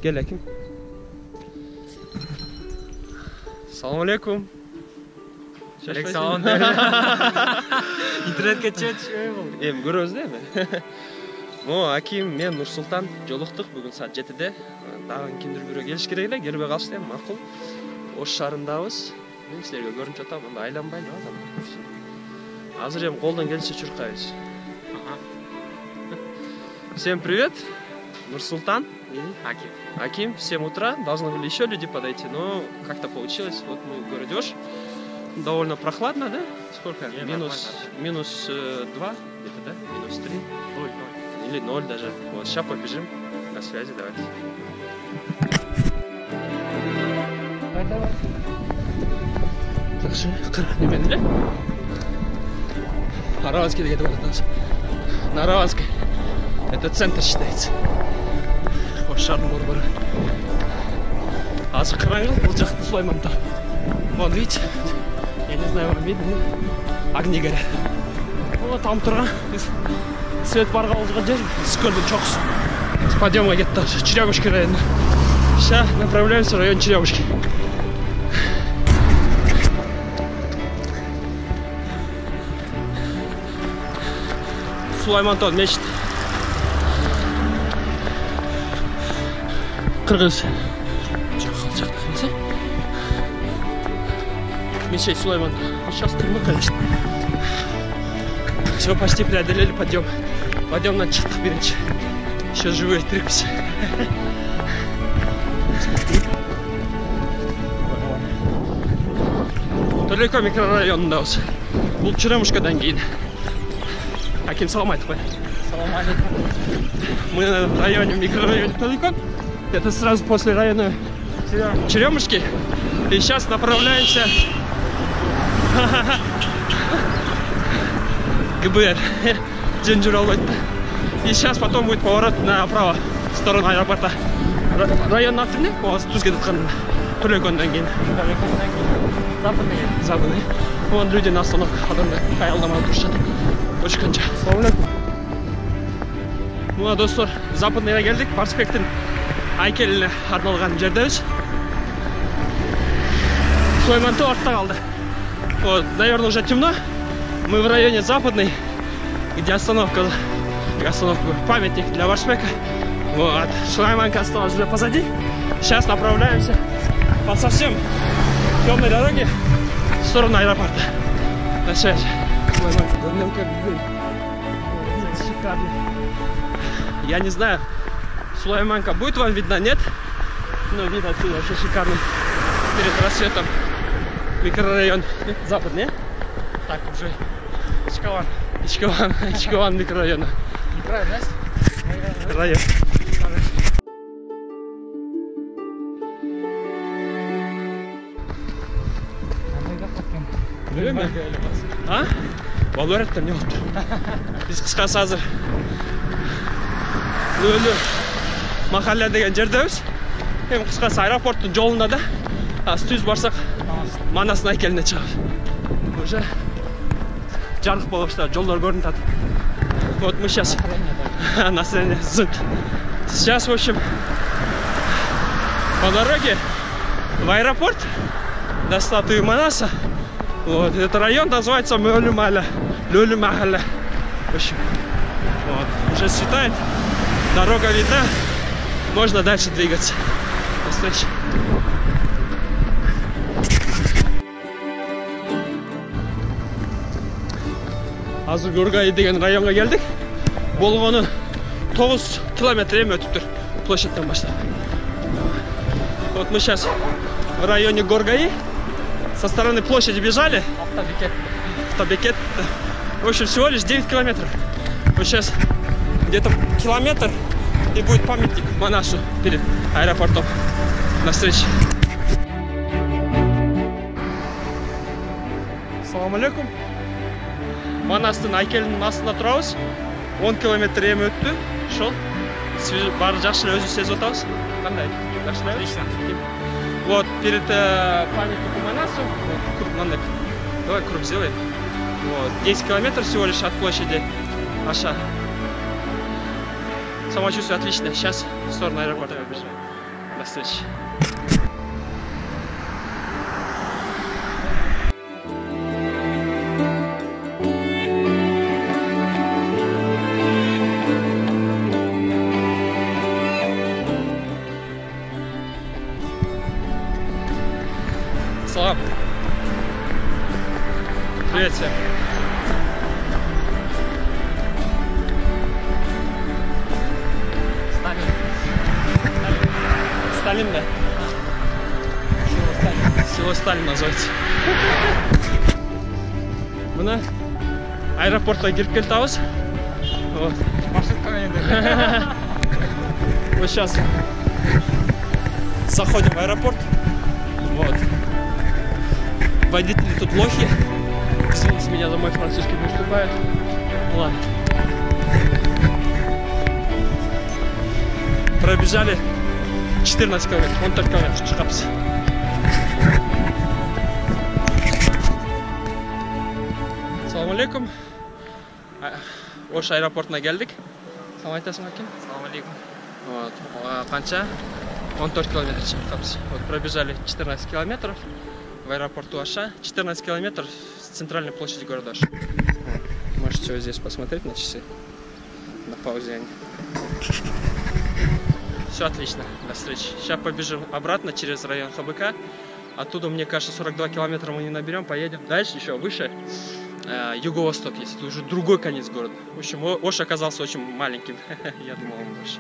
Gel Akim. Assalomu alaykum. Salom. Internetga chiqib bo'ldi. Em ko'rasiz-mi? Mo Akim, men Nursulton joliqdik bugun soat 7-da. Dag'in kimdir biri kelish kerak edi, kelmay qolsa ham ma'qul. O'sh sharindamiz. Men sizlarga ko'rinib o'taman, bunda aylanmaylik hozir. Hozir ham qo'ldan kelsa churqaymiz. Всем привет. Нурсултан и Аким. В 7 утра должны были еще люди подойти, но как-то получилось. Вот мы гороdeж. Довольно прохладно, да? Сколько? Минус 2 где-то, да? Минус 3. 0. Или 0 даже. Вот, сейчас побежим. На связи, давайте. Давай. Так же, немедленно. Нараванский где-то вот это. Нараванский. Это центр считается. Вот шарный борбор. А за краю был жахты Сулайман-то. Вон, видите? Я не знаю, вам видно, огни горят. Вот там тұрған. Свет барға олжыға жер. Скольден чоқс. С подъемға кетті. Черемушки районы. Сейчас направляемся в район Черемушки. Сулайман-тон мечет. Кыргыз. Мечеть Сулайман. Сейчас трудно, конечно. Все, почти преодолели подъем. Подъем на чистых беречь. Еще живые трипсы. Далеко микрорайон дался. Бұл Черемушкадан кейін. Аким, салам айтып қой. Салам алейкум. Мы в районе, микрорайоне Таликон. Это сразу после района Черемушки. И сейчас направляемся ГБР. И сейчас потом будет поворот направо в сторону аэропорта. Район аты по Тузге жатқан Таликондан кейін. Западный. Вон люди на остановках адамдар аялдамай тұрып жатыр. Очень қанша. Ну, достар, Западныйға келдік. Барспектің Айкеліне арналған жердеміз. Сулайман-то артта қалды. Вот, наверное, уже темно. Мы в районе Западной, где остановка памятник для Барспека. Вот, Сулайманка осталась уже позади. Сейчас направляемся по совсем темной дороге в сторону аэропорта. На связи. Шикарно. Я не знаю, Сулайманка будет вам видно, нет? Но вид отсюда вообще шикарный. Перед рассветом микрорайон Западный. Так, уже Ичкован микрорайона. Район. А? Балуараттан не oldu? Biz qısqасы hazır Lölü Mahalla деген жердебіз. Hem qısqасы аэропорттың жолында да. Түз барсақ Манастың Айкеліне шығып. Уже жарық болып жатыр, жолдар көрініп жатыр. Вот мы сейчас настроение зыт. Сейчас, в общем, по дороге в аэропорт до статуи Манаса. Вот, этот район называется Лөлі-Махалла. В общем, вот, уже светает, дорога видна, можно дальше двигаться. До встречи. Азыр Горгай деген районға келдік. Болғаны 9 километр өтіп тұр площадьтан баштап. Вот мы сейчас в районе Горгаи. Со стороны площади бежали. Автобекет. В общем, всего лишь 9 километров. Вот сейчас где-то километр и будет памятник Манасу перед аэропортом. На встрече. Ассаламу алейкум. Манастың Айкелінің астында тұрамыз. 10 километр өтті. Шол. Бары жақшылы өзі сезіп отырмыз. Қандай? Жақшылы? Отлично. Вот, перед памятником Манасу. Давай круг сделаем. Вот, 10 километров всего лишь от площади Аша. Самочувствие отличное. Сейчас в сторону аэропорта бежим. встречи. Салам. Привет всем. Сталин, да? Село Сталин называется. Мына аэропортқа келіп келдік. Вот. Вот сейчас заходим в аэропорт. Вот. Водители тут лохи. Извините меня за мой французский, не уступает. Ладно. Пробежали 14 километров, 14 километров шығапсыз. Ассаламу алейкум. Ош аэропортына келдік. Салам айтасың әкем? Салам алейкум. Вот. Қанша? 14 километр шығапсыз. Вот пробежали 14 километров в аэропорту Оша. 14 километров с центральной площади города Ош. Можете вот здесь посмотреть на часы. На паузе они. Все отлично, до встречи. Сейчас побежим обратно через район ХБК. Оттуда, мне кажется, 42 километра мы не наберем. Поедем дальше, еще выше. Юго-восток есть. Это уже другой конец города. В общем, Ош оказался очень маленьким. Я думал, он больше.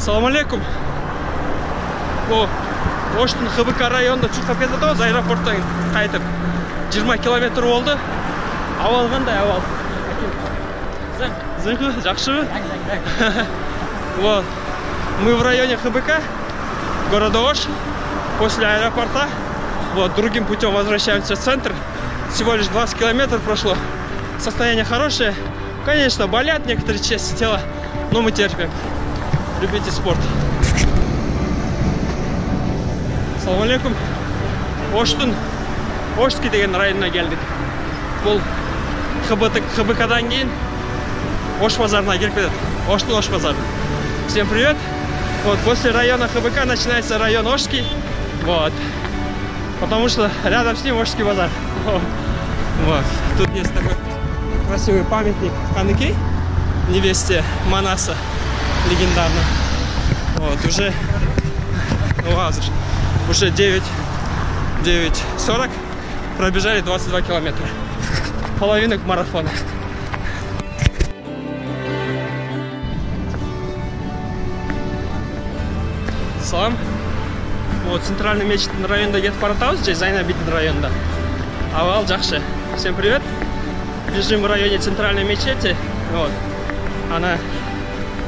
Салам алейкум. Оштың ХБК районында чурқап кетеді ғой, аэропорттан қайтып 20 километр болды. Авал қандай авал? Зыңқы, жақшыбы? Вот. Мы в районе ХБК, города Ош, после аэропорта. Вот, другим путем возвращаемся в центр. Всего лишь 20 километров прошло. Состояние хорошее. Конечно, болят некоторые части тела, но мы терпим. Любите спорт. Ассаламу алейкум. Ошский деген районына келдік. Бұл ХБК-дан кейін Ош базарына келіп кетеді. Оштың Ош базары. Всем привет. Вот, после района ХБК начинается район Ошский. Вот. Потому что рядом с ним Ошский базар. Вот. Тут есть такой красивый памятник Ханыкей, невесте Манаса. Легендарно. Вот, уже 9:40, пробежали 22 километра. Половина марафона. Салам. Вот, центральный мечеть районда кетіп баратабыз, здесь Зайнабидин районда. Авал жақсы. Всем привет. Бежим в районе центральной мечети. Вот. Она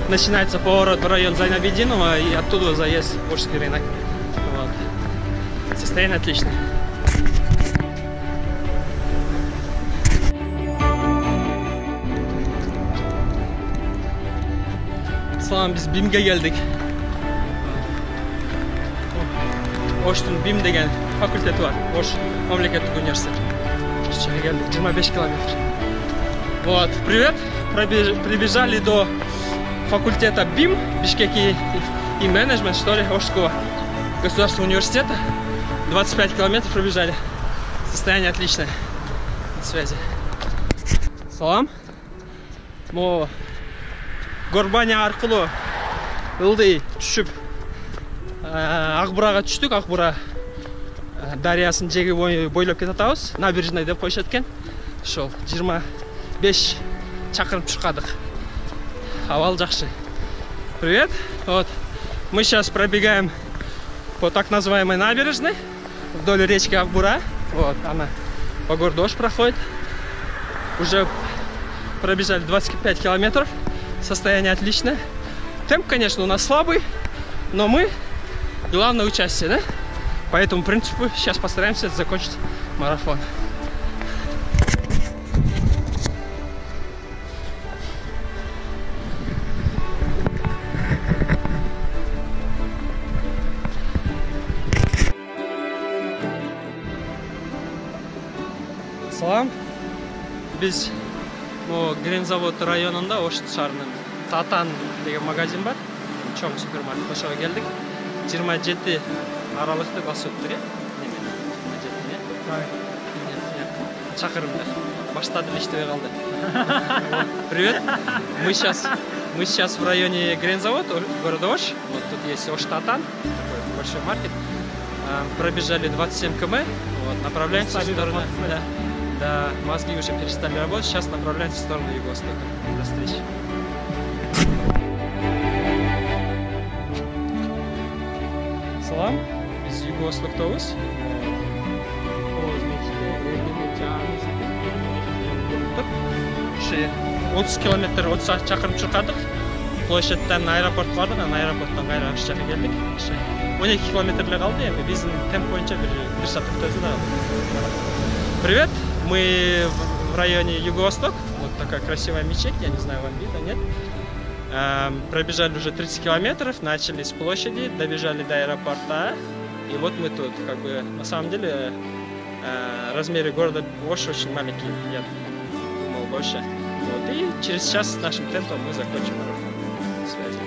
начинается поворот в район Зайнабидинова и оттуда заезд в Ошский рынок. Вот. Состояние отличное. Салам, біз БИМге келдік. Оштың БИМ деген факультеті бар. Ош мемлекеттік университет. Сейчас келдік, 25 километр. Вот, привет. Прибежали до факультета БИМ, Бишкек и менеджмент, что ли, Ошского государственного университета. 25 километров пробежали. Состояние отличное. До связи. Салам. Мо Горбаня арқылы ылдый түшіп Ақбұраға түштік. Ақбұра дариясын жеге бойлап кетатабыз. Набережный деп қойышат екен. Шол 25 шақырым шыққадық. Авал жақсы. Привет. Вот. Мы сейчас пробегаем по так называемой набережной вдоль речки Ақбұра. Вот она по городу Ош проходит. Уже пробежали 25 километров. Состояние отличное. Темп, конечно, у нас слабый, но мы главное участие, да? По этому принципу сейчас постараемся закончить марафон. Салам. Biz o Grenzavod rayonunda Oşt şarının Tatan деген магазин бар. Чоң супермаркет. Ошоға келдик. 27 аралыкты басып өттүк, э? Неме? 27, чакырымда. Баштады эле иштебей калды. Привет. Мы сейчас в районе Грензавод, города Ош. Вот тут есть Ош Татан, такой большой маркет. Пробежали 27 км. Вот, направляемся в сторону. Да, мозги уже перестали работать. Сейчас направляемся в сторону Юго-Востока. До встречи. Салам. Biz Юго-Восток'табыз. 30 километр, 30 чакырым чуркадык. Площадьтан аэропорт бардык, анан аэропорттон кайра аш жака келдик. 12 километр эле калды, эми биздин темп боюнча 1 саат өткөзүп алды. Привет, мы в районе Юго-Восток. Вот такая красивая мечеть, я не знаю, вам видно, нет? Пробежали уже 30 километров, начали с площади, добежали до аэропорта. И вот мы тут, как бы, на самом деле, размеры города Ош очень маленькие, я думал больше. Вот, и через час с нашим темпом мы закончим марафон. Связи.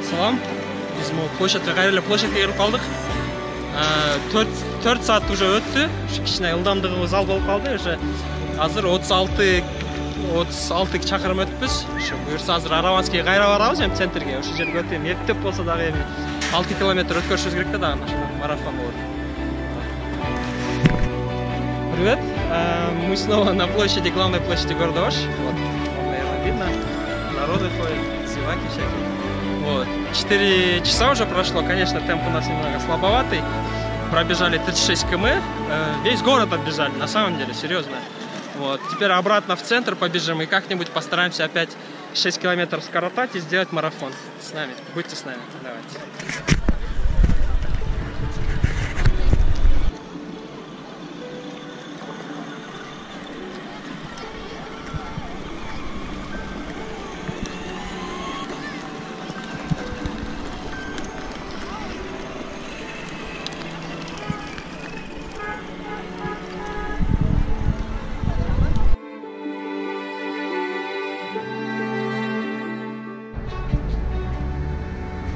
Салам. Biz площадька кайра площадька келип калдык. 4 saat уже өттү. Кичине ылдамдыгыбыз ал болуп калды. Уже азыр 36 чакырым өтүппүз. Ошо буюрса азыр Араванскийге кайра барабыз, эми центрге. Ошол жерге өтөм. Эптеп болсо дагы эми 6 километр өткөрүшүбүз керек да дагы. Марафон болот. Привет. Мы снова на площади, главной площади города Ош. Вот, наверное, видно. Народы ходят, зеваки всякие. Вот. 4 часа уже прошло, конечно, темп у нас немного слабоватый. Пробежали 36 км, весь город оббежали, на самом деле, серьезно. Вот. Теперь обратно в центр побежим и как-нибудь постараемся опять 6 километров скоротать и сделать марафон. С нами, будьте с нами, давайте.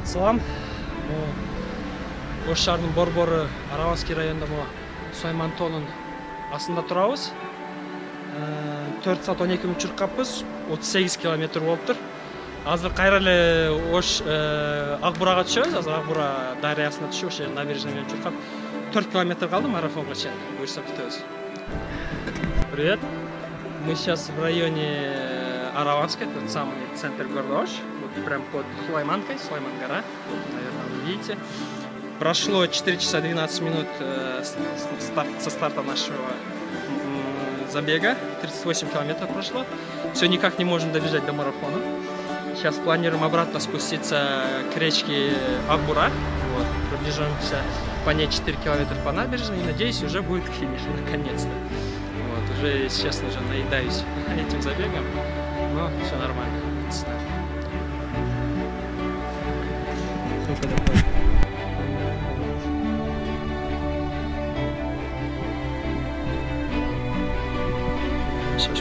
Салам. Ош шаарынын борбору Араванский районунда Сойман тоонун астында турабыз. 4 саат 12 мүнөт чуркаппыз. 38 километр болуптур. Азыр кайра эле Ош Акбурага түшөбүз. Азыр Акбура дарыясына түшүп, ошо набережный менен чуркап 4 километр калды марафонго чейин. Буюрса күтөбүз. Привет. Мы сейчас в районе Араванска, тот самый центр города Ош. Вот прям под Сулайманкой, Сулайман гора. Вот, наверное, вы видите. Прошло 4 часа 12 минут со старта нашего забега. 38 километров прошло. Все никак не можем добежать до марафона. Сейчас планируем обратно спуститься к речке Акбура. Вот, пробежимся по ней 4 километра по набережной. И надеюсь, уже будет к финишу, наконец-то. Вот, уже, если честно, уже наедаюсь этим забегом. Но все нормально. Сколько такое? Сейчас